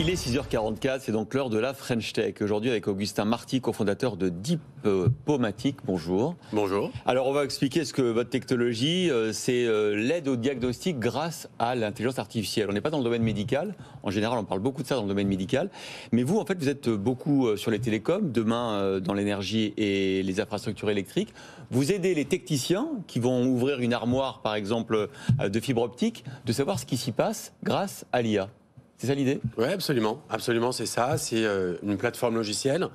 Il est 6h44, c'est donc l'heure de la French Tech. Aujourd'hui avec Augustin Marty, cofondateur de Deep-O-Matic. Bonjour. Bonjour. Alors on va expliquer ce que votre technologie, c'est l'aide au diagnostic grâce à l'intelligence artificielle. On n'est pas dans le domaine médical, en général on parle beaucoup de ça dans le domaine médical, mais vous en fait vous êtes beaucoup sur les télécoms, demain dans l'énergie et les infrastructures électriques. Vous aidez les techniciens qui vont ouvrir une armoire par exemple de fibre optique, de savoir ce qui s'y passe grâce à l'IA. C'est ça l'idée ? Oui, absolument. Absolument, c'est ça. C'est une plateforme logicielle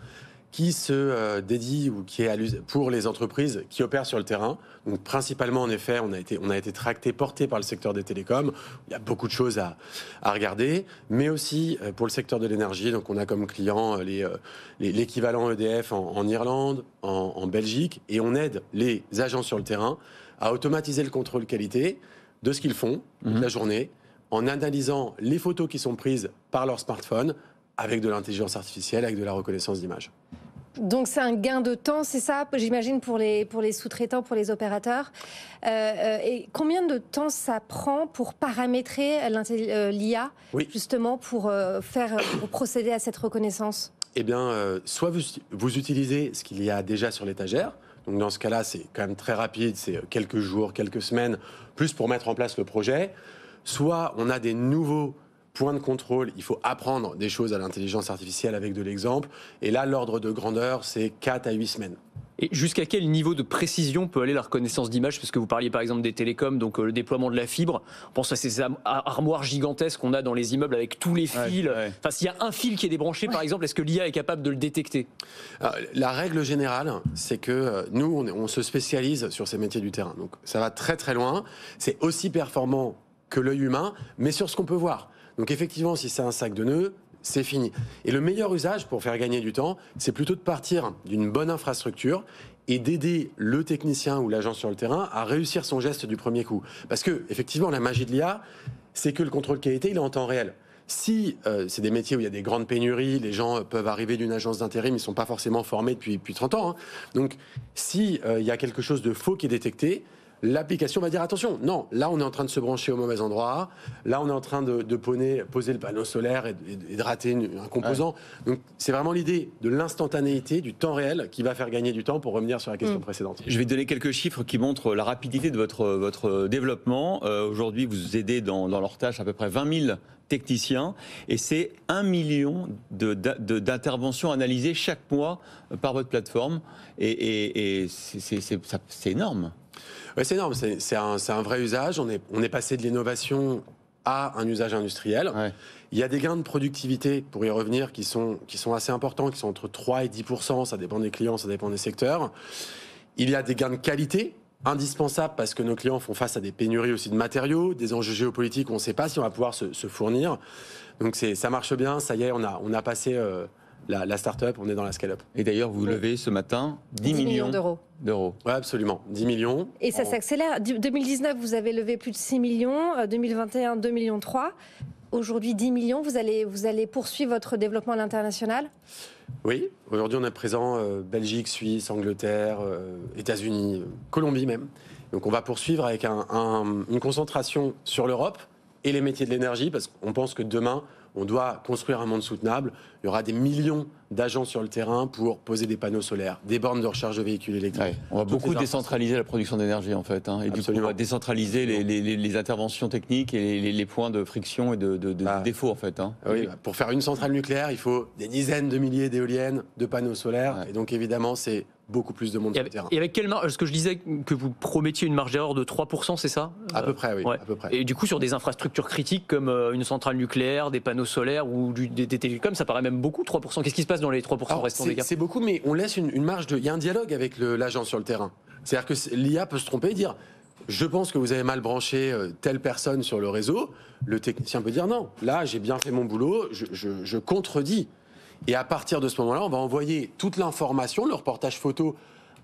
qui se dédie ou qui est pour les entreprises qui opèrent sur le terrain. Donc principalement, en effet, on a été tracté, porté par le secteur des télécoms. Il y a beaucoup de choses à regarder, mais aussi pour le secteur de l'énergie. Donc on a comme client l'équivalent EDF en Irlande, en Belgique, et on aide les agents sur le terrain à automatiser le contrôle qualité de ce qu'ils font toute la journée, en analysant les photos qui sont prises par leur smartphone avec de l'intelligence artificielle, avec de la reconnaissance d'image. Donc c'est un gain de temps, c'est ça, j'imagine, pour les sous-traitants, pour les opérateurs. Et combien de temps ça prend pour paramétrer l'IA, justement, pour procéder à cette reconnaissance ? Eh bien, soit vous utilisez ce qu'il y a déjà sur l'étagère. Donc dans ce cas-là, c'est quand même très rapide, c'est quelques jours, quelques semaines, plus pour mettre en place le projet. Soit on a des nouveaux points de contrôle, il faut apprendre des choses à l'intelligence artificielle avec de l'exemple. Et là, l'ordre de grandeur, c'est 4 à 8 semaines. Et jusqu'à quel niveau de précision peut aller la reconnaissance d'image ? Parce que vous parliez par exemple des télécoms, donc le déploiement de la fibre. On pense à ces armoires gigantesques qu'on a dans les immeubles avec tous les fils. Enfin, s'il y a un fil qui est débranché, par exemple, est-ce que l'IA est capable de le détecter ? Alors, la règle générale, c'est que nous, on se spécialise sur ces métiers du terrain. Donc ça va très très loin. C'est aussi performant que l'œil humain, mais sur ce qu'on peut voir. Donc effectivement, si c'est un sac de nœuds, c'est fini. Et le meilleur usage pour faire gagner du temps, c'est plutôt de partir d'une bonne infrastructure et d'aider le technicien ou l'agent sur le terrain à réussir son geste du premier coup. Parce que effectivement, la magie de l'IA, c'est que le contrôle qualité, il est en temps réel. Si c'est des métiers où il y a des grandes pénuries, les gens peuvent arriver d'une agence d'intérim, ils ne sont pas forcément formés depuis 30 ans. Donc si il y a quelque chose de faux qui est détecté, l'application va dire attention, non, là on est en train de se brancher au mauvais endroit, là on est en train de poser le panneau solaire et de rater un composant. Donc c'est vraiment l'idée de l'instantanéité, du temps réel qui va faire gagner du temps pour revenir sur la question précédente. Je vais donner quelques chiffres qui montrent la rapidité de votre développement. Aujourd'hui, vous aidez dans leur tâche à peu près 20 000 techniciens et c'est 1 million d'interventions analysées chaque mois par votre plateforme et c'est énorme. Oui, c'est énorme, c'est un vrai usage. On est passé de l'innovation à un usage industriel. Ouais. Il y a des gains de productivité, pour y revenir, qui sont assez importants, qui sont entre 3 et 10%, ça dépend des clients, ça dépend des secteurs. Il y a des gains de qualité, indispensables parce que nos clients font face à des pénuries aussi de matériaux, des enjeux géopolitiques, on ne sait pas si on va pouvoir se fournir. Donc ça marche bien, ça y est, on a passé... La start-up, on est dans la scale-up. Et d'ailleurs, vous levez ce matin 10 millions d'euros. Oui, absolument. 10 millions. Et ça s'accélère. 2019, vous avez levé plus de 6 millions. 2021, 2,3 millions. Aujourd'hui, 10 millions. Vous allez poursuivre votre développement à l'international ? Oui. Aujourd'hui, on est présent Belgique, Suisse, Angleterre, États-Unis, Colombie même. Donc, on va poursuivre avec une concentration sur l'Europe et les métiers de l'énergie, parce qu'on pense que demain, on doit construire un monde soutenable. Il y aura des millions d'agents sur le terrain pour poser des panneaux solaires, des bornes de recharge de véhicules électriques. Ouais, on va beaucoup décentraliser la production d'énergie en fait. Et du coup, on va décentraliser les interventions techniques et les points de friction et de défaut en fait. Oui, pour faire une centrale nucléaire, il faut des dizaines de milliers d'éoliennes, de panneaux solaires. Ouais. Et donc évidemment, c'est beaucoup plus de monde sur le terrain. Et avec quelle marge ? Est-ce que je disais que vous promettiez une marge d'erreur de 3%, c'est ça ? À peu près, oui. Ouais. À peu près. Et du coup, sur des infrastructures critiques comme une centrale nucléaire, des panneaux solaires ou des télécoms, ça paraît même beaucoup, 3%. Qu'est-ce qui se passe dans les 3% restants des cas ? C'est beaucoup, mais on laisse une marge de... Il y a un dialogue avec l'agent sur le terrain. C'est-à-dire que l'IA peut se tromper et dire « Je pense que vous avez mal branché telle personne sur le réseau ». Le technicien peut dire « Non, là, j'ai bien fait mon boulot, je contredis ». Et à partir de ce moment-là, on va envoyer toute l'information, le reportage photo,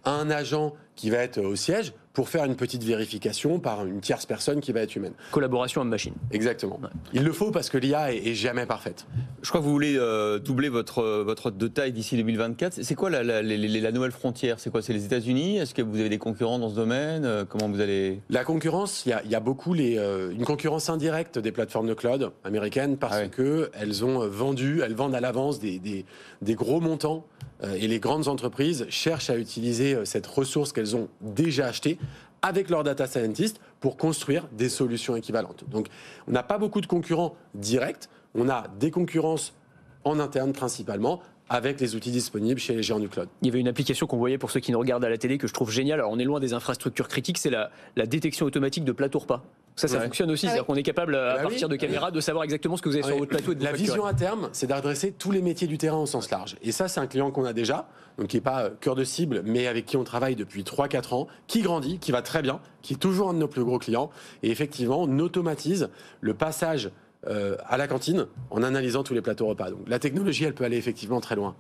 à un agent qui va être au siège pour faire une petite vérification par une tierce personne qui va être humaine. Collaboration homme-machine. Exactement. Ouais. Il le faut parce que l'IA est jamais parfaite. Je crois que vous voulez doubler votre de taille d'ici 2024. C'est quoi la nouvelle frontière? C'est quoi? C'est les États-Unis? Est-ce que vous avez des concurrents dans ce domaine? Comment vous allez... La concurrence, il y a beaucoup une concurrence indirecte des plateformes de cloud américaines parce que elles vendent à l'avance des gros montants et les grandes entreprises cherchent à utiliser cette ressource qu'elles ont déjà achetée avec leurs data scientists pour construire des solutions équivalentes. Donc, on n'a pas beaucoup de concurrents directs, on a des concurrences en interne principalement, avec les outils disponibles chez les géants du cloud. Il y avait une application qu'on voyait pour ceux qui nous regardent à la télé que je trouve géniale. Alors on est loin des infrastructures critiques, c'est la détection automatique de plateau repas. Ça fonctionne aussi, c'est-à-dire qu'on est capable à partir de caméras de savoir exactement ce que vous avez sur votre plateau. Et de la vision à terme, c'est d'adresser tous les métiers du terrain au sens large. Et ça, c'est un client qu'on a déjà, donc qui n'est pas cœur de cible, mais avec qui on travaille depuis 3-4 ans, qui grandit, qui va très bien, qui est toujours un de nos plus gros clients. Et effectivement, on automatise le passage à la cantine en analysant tous les plateaux repas. Donc la technologie, elle peut aller effectivement très loin.